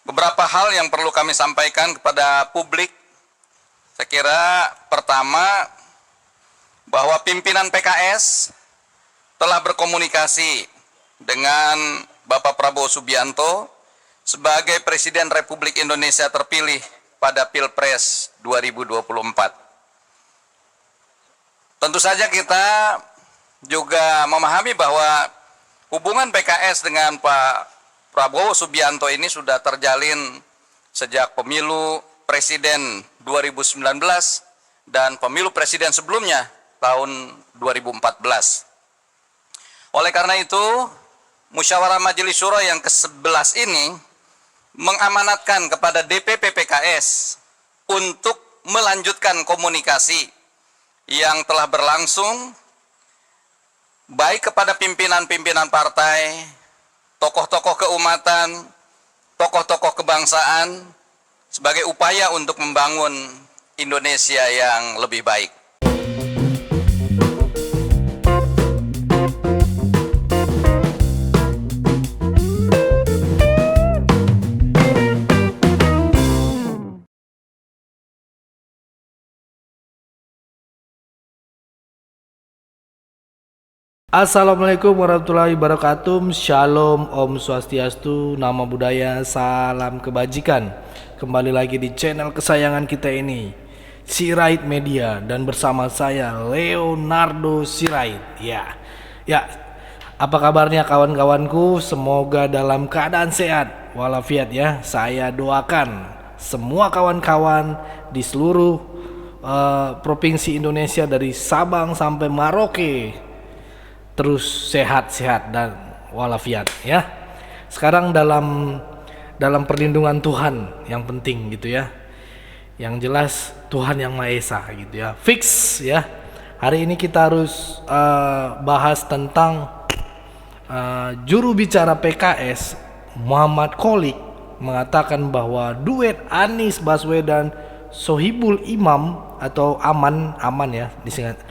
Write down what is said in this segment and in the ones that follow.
Beberapa hal yang perlu kami sampaikan kepada publik. Saya kira pertama, bahwa pimpinan PKS telah berkomunikasi dengan Bapak Prabowo Subianto sebagai Presiden Republik Indonesia terpilih pada Pilpres 2024. Tentu saja kita juga memahami bahwa hubungan PKS dengan Pak Prabowo Subianto ini sudah terjalin sejak pemilu presiden 2019 dan pemilu presiden sebelumnya tahun 2014. Oleh karena itu, Musyawarah Majelis Syuro yang ke-11 ini mengamanatkan kepada DPP PKS untuk melanjutkan komunikasi yang telah berlangsung baik kepada pimpinan-pimpinan partai, tokoh-tokoh keumatan, tokoh-tokoh kebangsaan sebagai upaya untuk membangun Indonesia yang lebih baik. Assalamualaikum warahmatullahi wabarakatuh. Shalom, Om Swastiastu, Namo Buddhaya, salam kebajikan. Kembali lagi di channel kesayangan kita ini, Sirait Media, dan bersama saya Leonardo Sirait. Ya, apa kabarnya kawan-kawanku? Semoga dalam keadaan sehat walafiat ya. Saya doakan semua kawan-kawan di seluruh provinsi Indonesia dari Sabang sampai Merauke terus sehat-sehat dan walafiat ya. Sekarang dalam perlindungan Tuhan yang penting gitu ya. Yang jelas Tuhan yang Maha Esa gitu ya. Fix ya. Hari ini kita harus bahas tentang juru bicara PKS Muhammad Kholik mengatakan bahwa duet Anies Baswedan Sohibul Imam atau Aman ya disingkat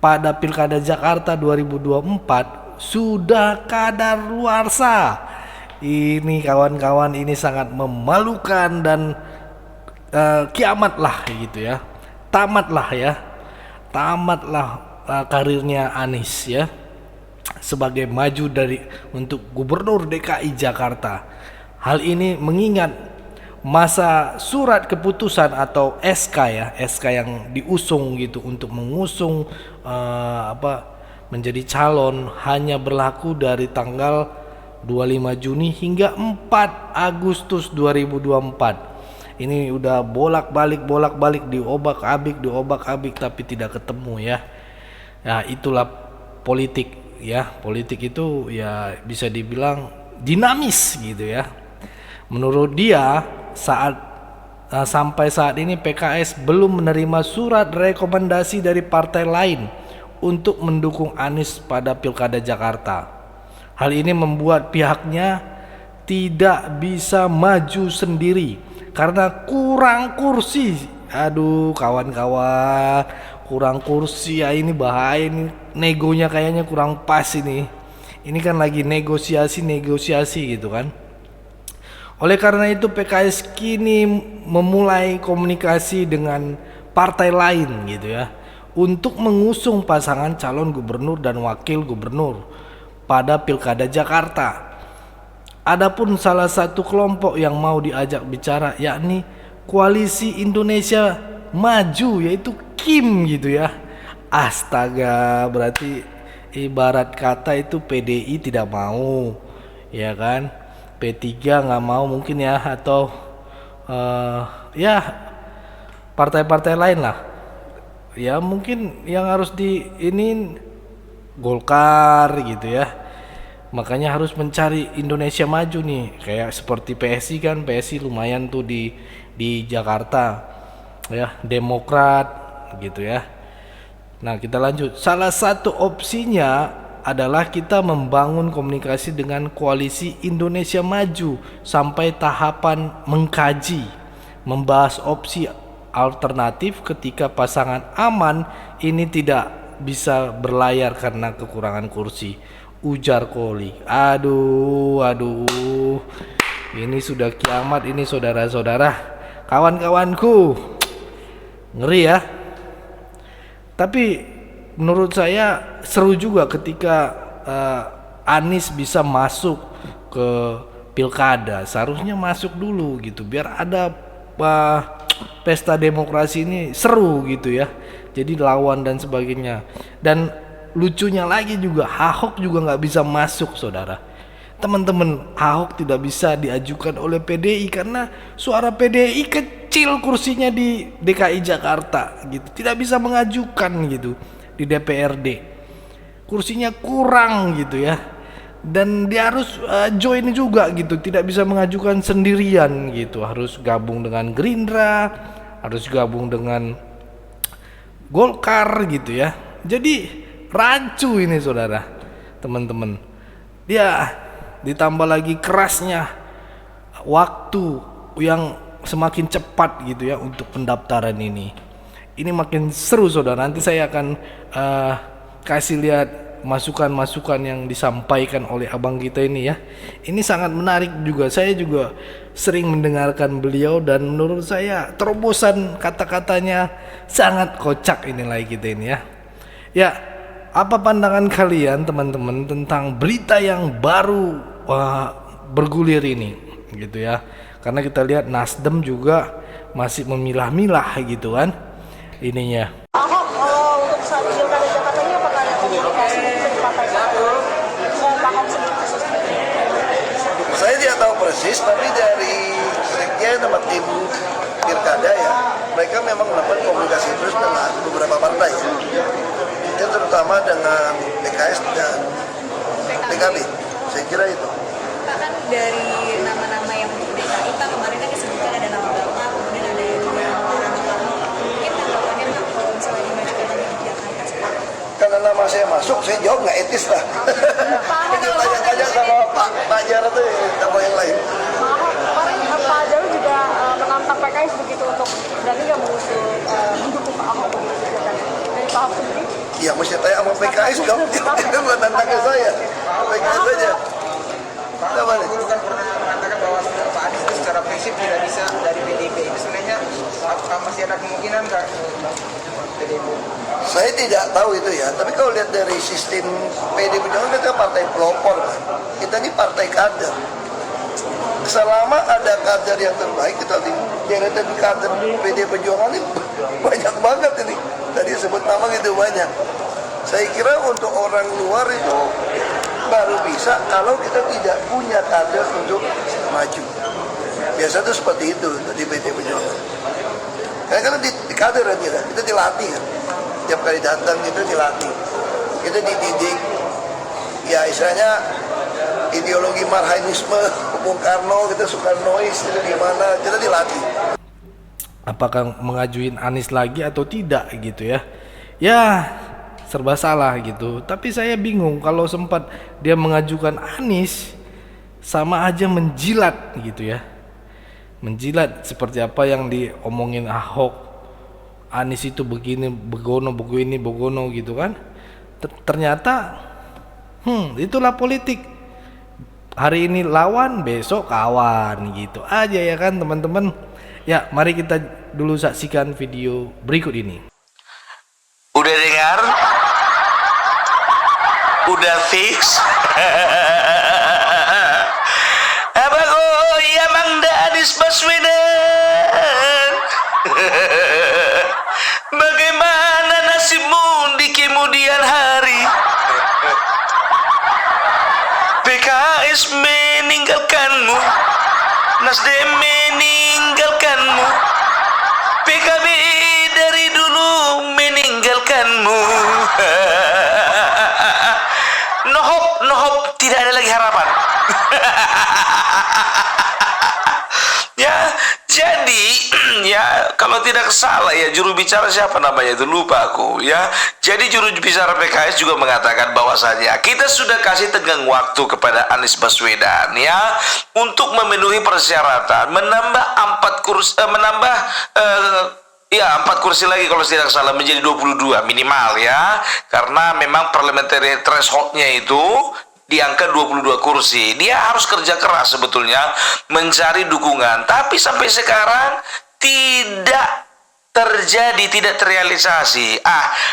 pada Pilkada Jakarta 2024 sudah kadaluarsa. Ini kawan-kawan, ini sangat memalukan dan kiamatlah gitu ya. Tamatlah karirnya Anies ya sebagai maju untuk Gubernur DKI Jakarta. Hal ini mengingat masa surat keputusan atau SK yang diusung gitu untuk mengusung menjadi calon hanya berlaku dari tanggal 25 Juni hingga 4 Agustus 2024. Ini udah bolak-balik diobak-abik tapi tidak ketemu ya. Nah, itulah politik ya. Politik itu ya bisa dibilang dinamis gitu ya. Menurut dia sampai saat ini PKS belum menerima surat rekomendasi dari partai lain untuk mendukung Anies pada Pilkada Jakarta. Hal ini membuat pihaknya tidak bisa maju sendiri karena kurang kursi. Aduh kawan-kawan, kurang kursi ya, ini bahaya ini, negonya kayaknya kurang pas ini. Ini kan lagi negosiasi gitu kan. Oleh karena itu PKS kini memulai komunikasi dengan partai lain gitu ya untuk mengusung pasangan calon gubernur dan wakil gubernur pada Pilkada Jakarta. Adapun salah satu kelompok yang mau diajak bicara yakni Koalisi Indonesia Maju, yaitu KIM gitu ya. Astaga, berarti ibarat kata itu PDI tidak mau ya kan. P3 nggak mau mungkin ya, atau ya partai-partai lain lah ya, mungkin yang harus ini Golkar gitu ya. Makanya harus mencari Indonesia Maju nih, kayak seperti PSI kan. PSI lumayan tuh di Jakarta ya, Demokrat gitu ya. Nah kita lanjut. Salah satu opsinya adalah kita membangun komunikasi dengan Koalisi Indonesia Maju sampai tahapan mengkaji, membahas opsi alternatif ketika pasangan Aman ini tidak bisa berlayar karena kekurangan kursi, ujar Kholik. Aduh, Ini sudah kiamat ini saudara-saudara, kawan-kawanku. Ngeri ya. Tapi menurut saya seru juga ketika Anies bisa masuk ke pilkada. Seharusnya masuk dulu gitu biar ada pesta demokrasi ini seru gitu ya. Jadi lawan dan sebagainya. Dan lucunya lagi juga Ahok juga nggak bisa masuk saudara. Teman-teman, Ahok tidak bisa diajukan oleh PDI karena suara PDI kecil kursinya di DKI Jakarta gitu. Tidak bisa mengajukan gitu di DPRD. Kursinya kurang gitu ya. Dan dia harus join juga gitu, tidak bisa mengajukan sendirian gitu. Harus gabung dengan Gerindra, harus gabung dengan Golkar gitu ya. Jadi rancu ini saudara, teman-teman. Ya, ditambah lagi kerasnya waktu yang semakin cepat gitu ya untuk pendaftaran ini. Ini makin seru saudara. Nanti saya akan kasih lihat masukan-masukan yang disampaikan oleh abang kita ini ya. Ini sangat menarik juga. Saya juga sering mendengarkan beliau dan menurut saya terobosan kata-katanya sangat kocak inilah kita ini ya. Ya, apa pandangan kalian teman-teman tentang berita yang baru bergulir ini gitu ya. Karena kita lihat Nasdem juga masih memilah-milah gitu kan ininya. Ahok untuk saat pilkada Jakarta ini apakah ada komunikasi dari partai Ahok sendiri khususnya? Saya tidak tahu persis, tapi dari sekjen sama tim pilkada ya, mereka memang melakukan komunikasi terus dengan beberapa partai ya. Itu terutama dengan PKS dan PKB. Saya kira itu. Pak, kan dari nama-nama yang untuk DKI Pak kemarin kan disebutkan ada nama Bapak, kemudian ada nama Karno. Mungkin tanggapannya Pak kalau misalnya dimajukan lagi di Jakarta? Karena nama saya masuk, saya jawab nggak etis lah. Tanya-tanya sama Pak Jarod tuh sama yang lain. Pak Ahok kemarin Pak Jarod juga menantang PKS begitu untuk berani nggak mendukung Pak Ahok begitu kan? Dari Pak Ahok sendiri? Ya mesti tanya sama PKS dong, itu bukan tantang ke saya. PKS aja. Apa nih? Kan pernah mengatakan bahwa Pak Anies itu secara prinsip tidak bisa dari PDIP. Itu sebenarnya masih ada kemungkinan nggak PDIP? Saya tidak tahu itu ya, tapi kalau lihat dari sistem PD Perjuangan kita partai pelopor kan. Kita ini partai kader. Selama ada kader yang terbaik, kita di deretan kader PD Perjuangan ini banyak banget ini. Tadi sebut nama gitu banyak. Saya kira untuk orang luar itu baru bisa kalau kita tidak punya kader untuk maju. Biasa tuh seperti itu di PD Perjuangan. Karena di kader kan kita dilatih kan. Tiap kali datang kita dilatih. Kita dididik. Ya istilahnya ideologi Marhainisme, Bung Karno, kita Soekarnois, itu di mana kita dilatih. Apakah mengajuin Anies lagi atau tidak gitu ya? Ya serba salah gitu. Tapi saya bingung kalau sempat dia mengajukan Anies sama aja menjilat gitu ya. Menjilat seperti apa yang diomongin Ahok. Anies itu begini, begono, begini, begono gitu kan. Ternyata itulah politik. Hari ini lawan, besok kawan gitu aja ya kan teman-teman. Ya, mari kita dulu saksikan video berikut ini. Udah dengar? Udah fix? Apa oh ya Mangda Anies Baswedan? Bagaimana nasibmu di kemudian hari? PKS meninggalkanmu, Nasdem meninggalkanmu, PKB dari dulu meninggalkanmu. No hope, tidak ada lagi harapan. Ya, jadi ya kalau tidak salah ya juru bicara siapa namanya itu lupa aku ya. Jadi juru bicara PKS juga mengatakan bahwasanya kita sudah kasih tenggang waktu kepada Anies Baswedan ya untuk memenuhi persyaratan menambah 4 kursi ya 4 kursi lagi kalau tidak salah menjadi 22 minimal ya, karena memang parliamentary thresholdnya itu di angka 22 kursi. Dia harus kerja keras sebetulnya mencari dukungan, tapi sampai sekarang tidak terjadi, tidak terrealisasi.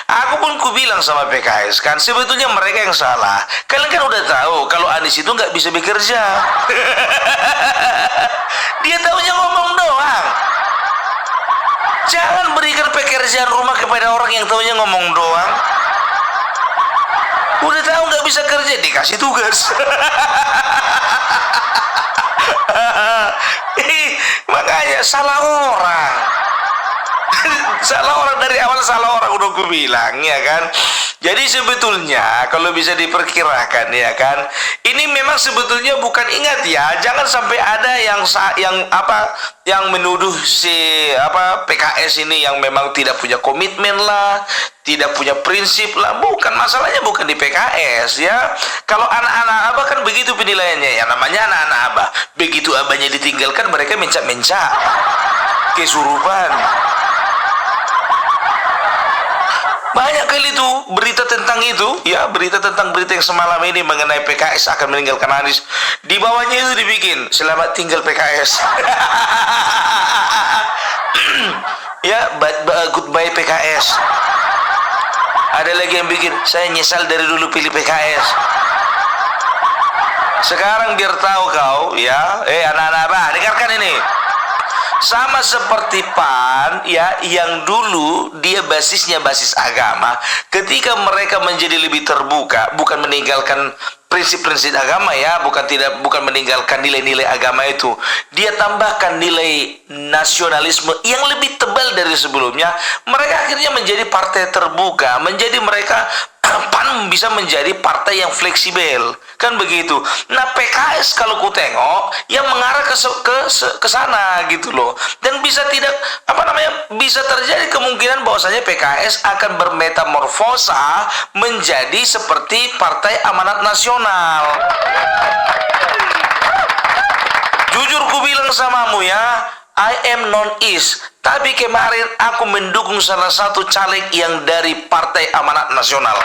Aku pun bilang sama PKS kan, sebetulnya mereka yang salah. Kalian kan udah tahu kalau Anies itu nggak bisa bekerja. Dia taunya ngomong doang. Jangan berikan pekerjaan rumah kepada orang yang taunya ngomong doang. Udah tahu nggak bisa kerja, dikasih tugas. Makanya salah orang. Salah orang dari awal, salah orang udah gue bilang ya kan. Jadi sebetulnya kalau bisa diperkirakan ya kan, ini memang sebetulnya bukan, ingat ya, jangan sampai ada yang menuduh si PKS ini yang memang tidak punya komitmen lah, tidak punya prinsip lah. Bukan, masalahnya bukan di PKS ya. Kalau anak-anak Abah kan begitu penilaiannya ya, namanya anak-anak Abah. Begitu Abahnya ditinggalkan, mereka mencak-mencak, kesurupan. Banyak kali itu berita tentang itu ya, berita yang semalam ini mengenai PKS akan meninggalkan Anies. Di bawahnya itu dibikin, selamat tinggal PKS. Ya, goodbye PKS. Ada lagi yang bikin, saya nyesal dari dulu pilih PKS. Sekarang biar tahu kau ya, anak-anak Abah, dengarkan ini. Sama seperti PAN ya, yang dulu dia basisnya basis agama, ketika mereka menjadi lebih terbuka, bukan meninggalkan prinsip-prinsip agama ya, bukan meninggalkan nilai-nilai agama itu, dia tambahkan nilai nasionalisme yang lebih tebal dari sebelumnya, mereka akhirnya menjadi partai terbuka, menjadi mereka PAN bisa menjadi partai yang fleksibel, kan begitu. Nah, PKS kalau ku tengok yang mengarah ke sana gitu loh. Dan bisa bisa terjadi kemungkinan bahwasanya PKS akan bermetamorfosa menjadi seperti Partai Amanat Nasional. Jujur ku bilang samamu ya, I am non-is, tapi kemarin aku mendukung salah satu caleg yang dari Partai Amanat Nasional.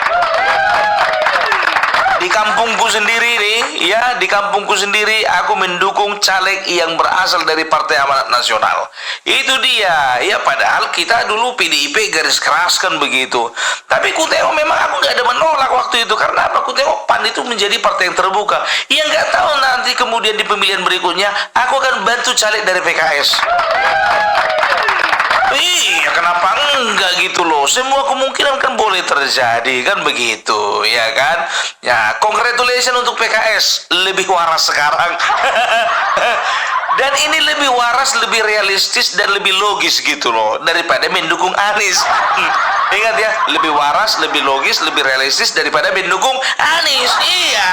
Di kampungku sendiri nih, ya, di kampungku sendiri aku mendukung caleg yang berasal dari Partai Amanat Nasional. Itu dia, ya, padahal kita dulu PDIP garis keras kan begitu. Tapi ku tengok memang aku nggak ada menolak waktu itu, karena apa? Ku tengok PAN itu menjadi partai yang terbuka. Ya nggak tahu nanti kemudian di pemilihan berikutnya aku akan bantu caleg dari PKS. Iya, kenapa enggak gitu loh? Semua kemungkinan kan boleh terjadi, kan begitu, ya kan? Ya, congratulations untuk PKS, lebih waras sekarang. Dan ini lebih waras, lebih realistis, dan lebih logis gitu loh, daripada mendukung Anies. Ingat ya, lebih waras, lebih logis, lebih realistis daripada mendukung Anies. Iya.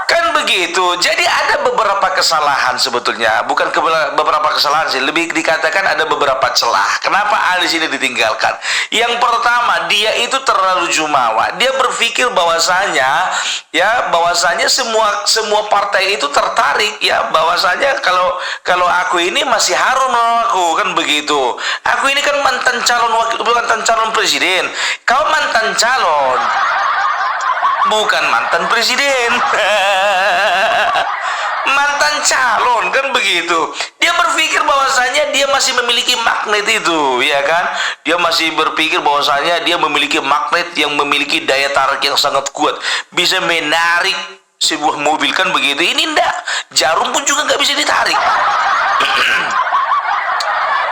Kan begitu. Jadi ada beberapa kesalahan sebetulnya, bukan beberapa kesalahan sih, lebih dikatakan ada beberapa celah. Kenapa Anies ini ditinggalkan? Yang pertama, dia itu terlalu jumawa. Dia berpikir bahwasanya semua partai itu tertarik ya, bahwasanya kalau aku ini masih harum aku, kan begitu. Aku ini kan mantan calon presiden. Kau mantan calon, bukan mantan presiden. Mantan calon, kan begitu. Dia berpikir bahwasanya dia masih memiliki magnet itu, ya kan? Dia masih berpikir bahwasanya dia memiliki magnet yang memiliki daya tarik yang sangat kuat, bisa menarik sebuah mobil, kan begitu. Ini enggak, jarum pun juga nggak bisa ditarik.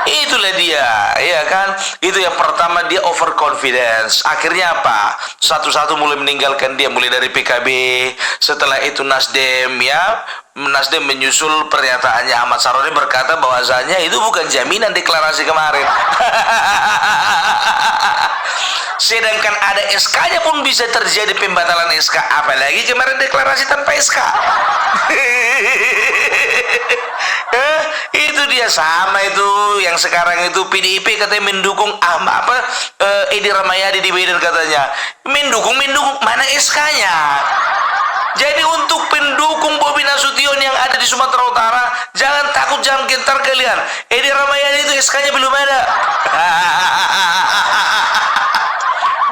Itulah dia, ya kan? Itu yang pertama, dia overconfidence. Akhirnya apa? Satu-satu mulai meninggalkan dia, mulai dari PKB, setelah itu Nasdem, ya. Nasdem menyusul pernyataannya Ahmad Saroni, berkata bahwasanya itu bukan jaminan deklarasi kemarin. Sedangkan ada SK-nya pun bisa terjadi pembatalan SK, apalagi kemarin deklarasi tanpa SK. Itu dia, sama itu yang sekarang itu PDIP katanya mendukung Edi Rahmayadi di Medan, katanya mendukung mana SK-nya. Jadi untuk pendukung Bobi Nasution yang ada di Sumatera Utara, jangan takut, jangan gentar kalian. Edi Rahmayadi itu SK-nya belum ada.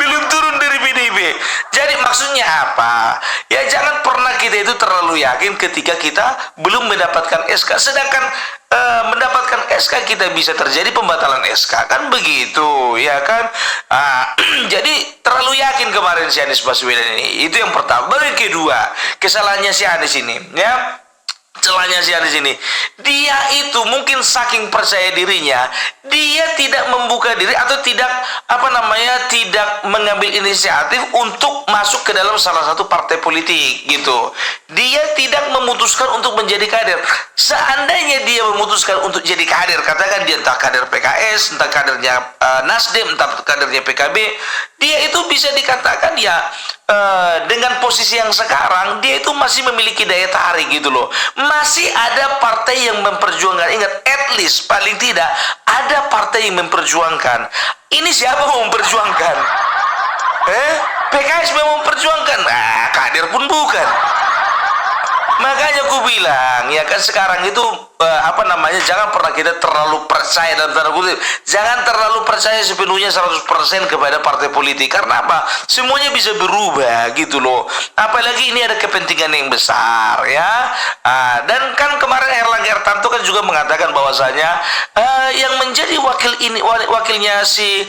Belum turun dari PDIP. PDIP. Jadi maksudnya apa? Ya jangan pernah kita itu terlalu yakin ketika kita belum mendapatkan SK, sedangkan mendapatkan SK kita bisa terjadi pembatalan SK, kan begitu ya kan. Jadi terlalu yakin kemarin si Anies Baswedan ini, itu yang pertama. Baru yang kedua, kesalahannya si Anies ini ya, celahnya si Anies ini, dia itu mungkin saking percaya dirinya, dia tidak membuka diri atau tidak tidak mengambil inisiatif untuk masuk ke dalam salah satu partai politik gitu. Dia tidak memutuskan untuk menjadi kader. Seandainya dia memutuskan untuk jadi kader, katakan dia entah kader PKS, entah kadernya Nasdem, entah kadernya PKB, dia itu bisa dikatakan ya dengan posisi yang sekarang dia itu masih memiliki daya tarik gitu loh. Masih ada partai yang memperjuangkan. Ingat, at least paling tidak ada partai yang memperjuangkan. Ini siapa mau memperjuangkan? PKS mau memperjuangkan? Kader pun bukan. Makanya aku bilang ya kan, sekarang itu jangan pernah kita terlalu percaya dalam tanda kutip, jangan terlalu percaya sepenuhnya 100% kepada partai politik. Karena apa? Semuanya bisa berubah gitu loh. Apalagi ini ada kepentingan yang besar ya. Dan kan kemarin Erlangga Hartarto kan juga mengatakan bahwasanya yang menjadi wakilnya si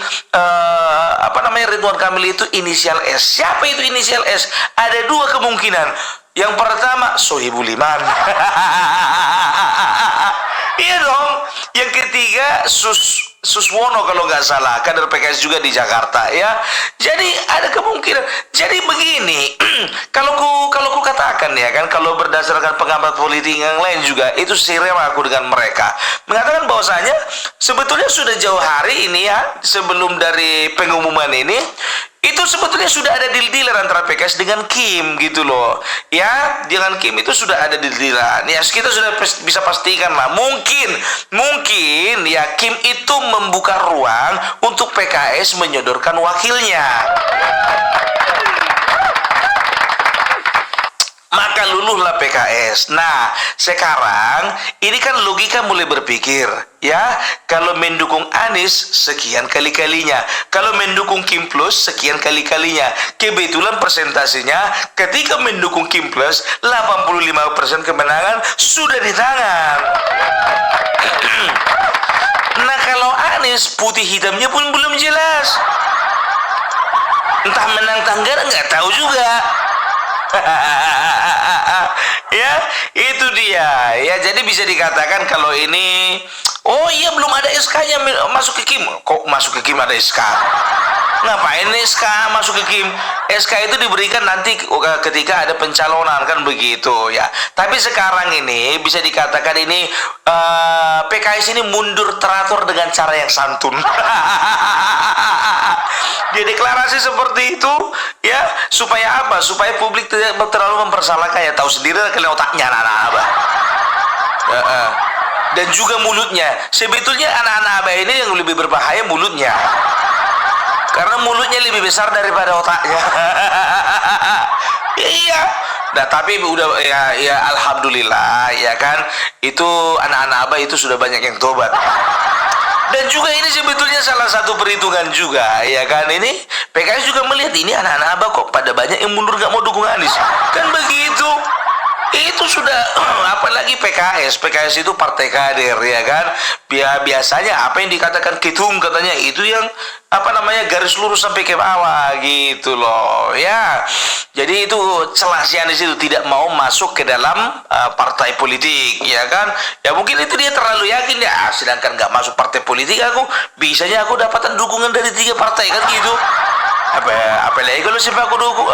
Ridwan Kamil itu inisial S. Siapa itu inisial S? Ada dua kemungkinan. Yang pertama Sohibul Iman. Iya dong. Yang ketiga Suswono kalau nggak salah, kader PKS juga di Jakarta ya. Jadi ada kemungkinan. Jadi begini, kalau ku katakan ya kan, kalau berdasarkan pengamat politik yang lain juga itu serem aku dengan mereka mengatakan bahwasanya sebetulnya sudah jauh hari ini ya, sebelum dari pengumuman ini, itu sebetulnya sudah ada deal-dealan antara PKS dengan Kim gitu loh ya. Dengan Kim itu sudah ada deal-dealan ya, kita sudah bisa pastikan lah. Mungkin ya Kim itu membuka ruang untuk PKS menyodorkan wakilnya, maka luluhlah PKS. Nah sekarang ini kan logika mulai berpikir ya, kalau mendukung Anies sekian kali-kalinya, kalau mendukung Kim Plus sekian kali-kalinya. Kebetulan persentasenya ketika mendukung Kim Plus 85% kemenangan sudah di tangan. Nah kalau Anies putih hitamnya pun belum jelas, entah menang tanggal nggak tahu juga. Ya itu dia ya. Jadi bisa dikatakan kalau ini, oh iya belum ada SK-nya masuk ke Kim. Kok masuk ke Kim ada SK? Ngapain SK masuk ke Kim? SK itu diberikan nanti ketika ada pencalonan kan begitu ya. Tapi sekarang ini bisa dikatakan ini PKS ini mundur teratur dengan cara yang santun. Dia deklarasi seperti itu ya, supaya apa? Supaya publik tidak terlalu mempersalahkan ya. Tahu sendiri kalian otaknya anak-anak Abah. Dan juga mulutnya. Sebetulnya anak-anak Abah ini yang lebih berbahaya mulutnya, karena mulutnya lebih besar daripada otaknya. Iya. Nah tapi udah ya alhamdulillah ya kan, itu anak-anak Abah itu sudah banyak yang tobat. Dan juga ini sebetulnya salah satu perhitungan juga ya kan, ini PKS juga melihat ini anak-anak Abah kok pada banyak yang mundur gak mau dukung Anies kan begitu. Itu sudah apalagi PKS itu partai kader ya kan. Biasanya apa yang dikatakan ketum katanya itu yang garis lurus sampai ke bawah gitu loh ya. Jadi itu celah si Anies itu tidak mau masuk ke dalam partai politik ya kan. Ya mungkin itu dia terlalu yakin ya, sedangkan nggak masuk partai politik bisanya aku dapatkan dukungan dari 3 partai kan gitu. Apalagi kalau sampai aku dukung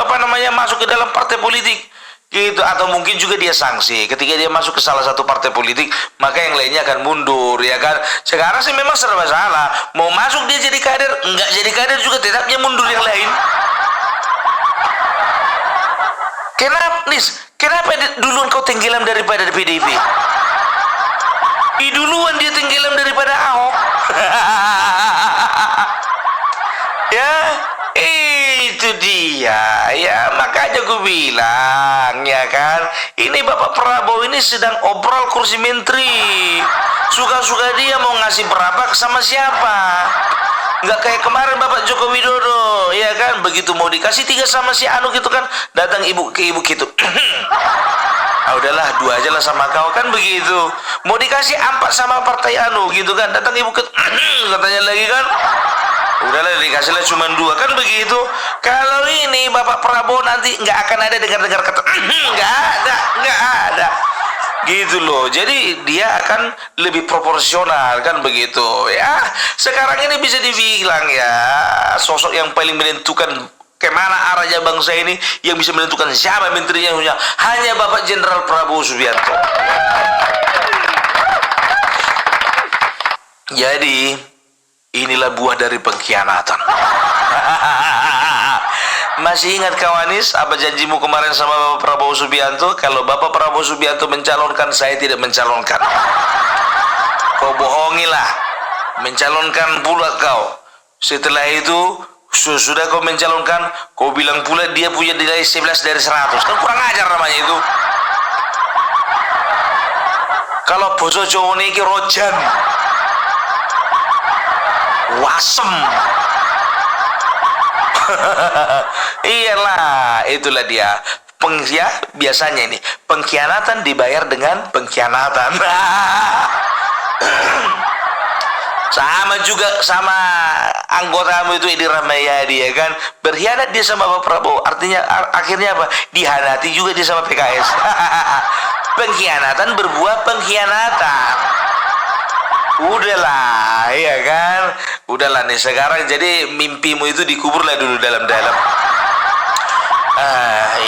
masuk ke dalam partai politik gitu. Atau mungkin juga dia sanksi ketika dia masuk ke salah satu partai politik, maka yang lainnya akan mundur ya kan. Sekarang sih memang serba salah, mau masuk dia jadi kader, enggak jadi kader juga tetapnya mundur yang lain. Kenapa duluan kau tenggelam daripada PDIP? Duluan dia tenggelam daripada Ahok. Ya itu dia ya, makanya gue bilang ya kan, ini Bapak Prabowo ini sedang obrol kursi menteri, suka-suka dia mau ngasih berapa sama siapa Nggak kayak kemarin Bapak Joko Widodo, ya kan? Begitu mau dikasih 3 sama si Anu gitu kan, datang ibu gitu. Ah udahlah 2 aja lah sama kau kan begitu. Mau dikasih 4 sama partai Anu gitu kan, datang ibu katanya lagi kan. Udahlah dikasihlah cuma 2 kan begitu. Kalau ini Bapak Prabowo nanti nggak akan ada dengar-dengar kata nggak ada. Gitu loh, jadi dia akan lebih proporsional kan begitu ya. Sekarang ini bisa dibilang ya, sosok yang paling menentukan kemana arahnya bangsa ini, yang bisa menentukan siapa menterinya hanya Bapak Jenderal Prabowo Subianto. Jadi inilah buah dari pengkhianatan. Masih ingat kawanis apa janjimu kemarin sama Bapak Prabowo Subianto? Kalau Bapak Prabowo Subianto mencalonkan, saya tidak mencalonkan. Kau bohongilah, mencalonkan pula kau. Setelah itu sudah kau mencalonkan, kau bilang pula dia punya nilai 11 dari 100. Kan kurang ajar namanya itu. Kalau boso cowok ini rojan, wasem. Iyalah, itulah dia. Ya, biasanya ini pengkhianatan dibayar dengan pengkhianatan. Sama juga sama anggotamu itu Edi Rahmayadi ya kan, berkhianat dia sama Bapak Prabowo, artinya akhirnya apa? Dihanati juga dia sama PKS. Pengkhianatan berbuah pengkhianatan. Udahlah, ya kan? Udahlah nih sekarang, jadi mimpimu itu dikuburlah dulu dalam-dalam.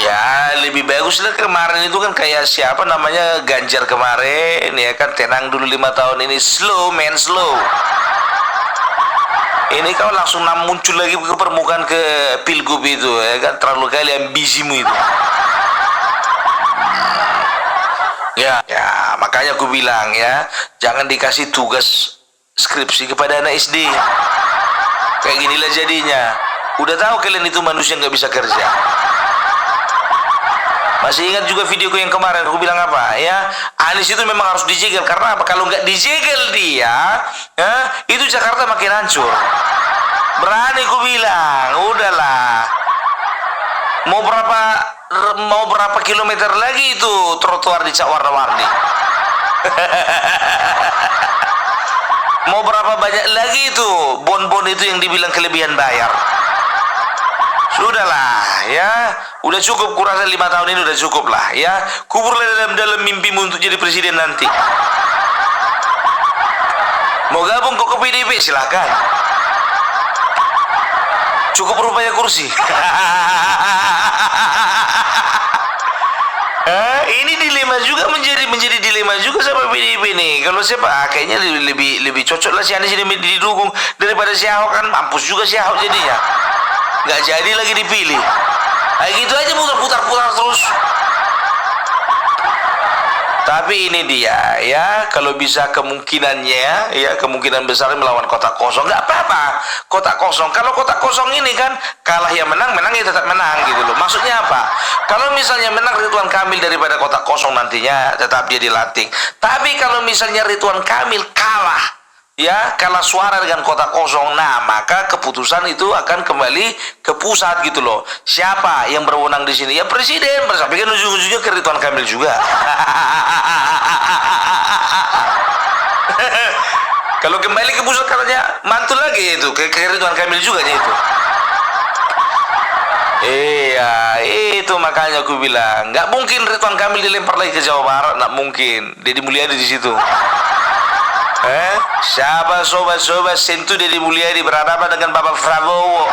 Ya lebih bagus lah. Kemarin itu kan kayak siapa namanya, Ganjar kemarin ya kan, tenang dulu 5 tahun ini, slow man, slow. Ini kau langsung muncul lagi ke permukaan ke pilgub itu ya kan, terlalu kali ambisimu itu. Ya, makanya aku bilang ya, jangan dikasih tugas skripsi kepada anak SD. Kayak ginilah jadinya. Udah tahu kalian itu manusia nggak bisa kerja. Masih ingat juga videoku yang kemarin, aku bilang apa ya? Anies itu memang harus dijegal, karena apa? Kalau nggak dijegal dia, itu Jakarta makin hancur. Berani aku bilang, udahlah. Mau berapa kilometer lagi itu trotoar dicat warna-warni? Mau berapa banyak lagi itu bon-bon itu yang dibilang kelebihan bayar? Sudahlah ya, udah cukup, kurasa 5 tahun ini udah cukup lah ya. Kuburlah dalam mimpimu untuk jadi presiden nanti. Mau gabung kok ke PDIP silakan. Cukup rupanya kursi. Ini dilema juga, menjadi dilema juga sama PDIP nih. Kalau siapa kayaknya lebih cocok lah si Anies ini didukung daripada si Ahok, kan mampus juga si Ahok jadinya. Nggak jadi lagi dipilih. Gitu aja putar terus. Tapi ini dia ya, kalau bisa kemungkinannya ya, kemungkinan besar melawan kotak kosong, nggak apa-apa kotak kosong. Kalau kotak kosong ini kan kalah ya menang ya tetap menang gitu loh. Maksudnya apa? Kalau misalnya menang Ridwan Kamil daripada kotak kosong, nantinya tetap dia dilantik. Tapi kalau misalnya Ridwan Kamil kalah suara dengan kotak kosong, nah maka keputusan itu akan kembali ke pusat gitu loh. Siapa yang berwenang di sini? Ya presiden, tapi kan ujung-ujungnya ke Ridwan Kamil juga. Kalau kembali ke pusat katanya mantul lagi itu ke Ridwan Kamil juga itu. Iya, itu makanya aku bilang nggak mungkin Ridwan Kamil dilempar lagi ke Jawa Barat, nggak mungkin. Deddy Mulyadi di situ. Siapa sobat-sobat sentuh Deddy Mulyadi berhadapan dengan Bapak Prabowo?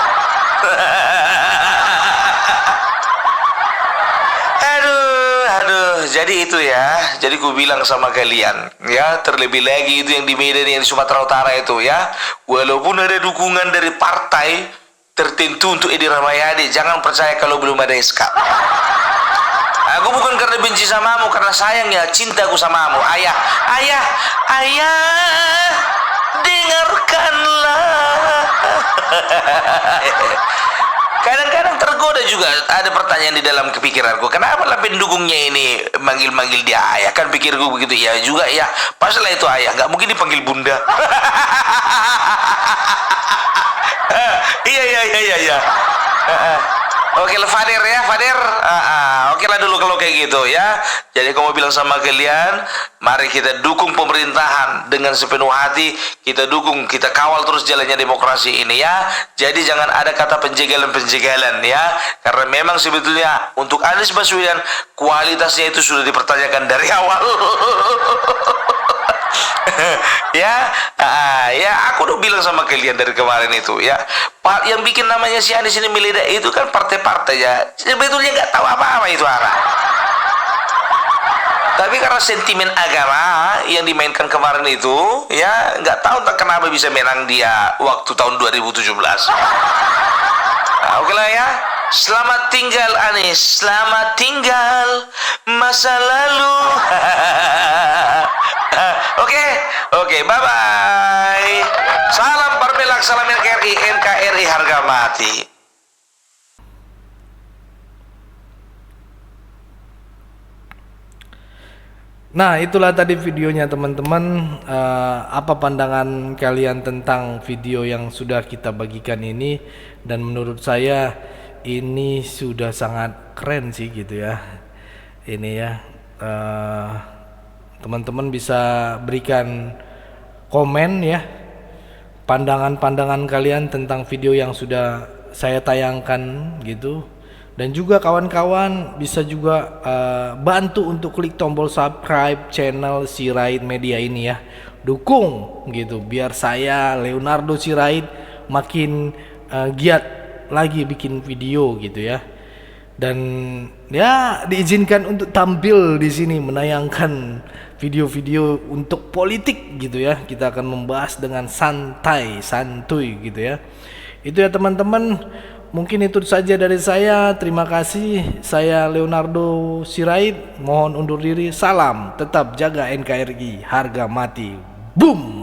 Aduh, jadi itu ya. Jadi ku bilang sama kalian ya, terlebih lagi itu yang di Medan, yang di Sumatera Utara itu ya, walaupun ada dukungan dari partai tertentu untuk Edi Rahmayadi, jangan percaya kalau belum ada SK. Aku bukan karena benci samamu, karena sayang ya, cintaku samamu. Ayah, dengarkanlah. Kadang-kadang tergoda juga, ada pertanyaan di dalam kepikiranku, kenapa lah pendukungnya ini manggil-manggil dia ayah? Kan pikirku begitu, ya juga ya, paslah itu ayah, nggak mungkin dipanggil bunda. Iya. Oke lah Fadir ya, Fadir. Oke lah dulu kalau kayak gitu ya. Jadi kamu bilang sama kalian, mari kita dukung pemerintahan dengan sepenuh hati. Kita dukung, kita kawal terus jalannya demokrasi ini ya. Jadi jangan ada kata penjagalan-penjagalan ya. Karena memang sebetulnya untuk Anies Baswedan kualitasnya itu sudah dipertanyakan dari awal. Ya aku udah bilang sama kalian dari kemarin itu ya, yang bikin namanya si Anies ini meledak itu kan partai-partai ya, sebetulnya nggak tahu apa-apa itu arah, tapi karena sentimen agama yang dimainkan kemarin itu ya, nggak tahu tak kenapa bisa menang dia waktu tahun 2017. Oke lah ya. Selamat tinggal Anies, selamat tinggal masa lalu. Oke, bye-bye. Salam Parpelak, salam NKRI harga mati. Nah, itulah tadi videonya teman-teman. Apa pandangan kalian tentang video yang sudah kita bagikan ini? Dan menurut saya ini sudah sangat keren sih gitu ya. Ini ya, teman-teman bisa berikan komen ya, pandangan-pandangan kalian tentang video yang sudah saya tayangkan gitu. Dan juga kawan-kawan bisa juga bantu untuk klik tombol subscribe channel Sirait Media ini ya. Dukung gitu biar saya Leonardo Sirait makin giat lagi bikin video gitu ya. Dan ya diizinkan untuk tampil di sini menayangkan video-video untuk politik gitu ya. Kita akan membahas dengan santuy gitu ya. Itu ya teman-teman. Mungkin itu saja dari saya. Terima kasih. Saya Leonardo Sirait. Mohon undur diri. Salam. Tetap jaga NKRI. Harga mati. Boom.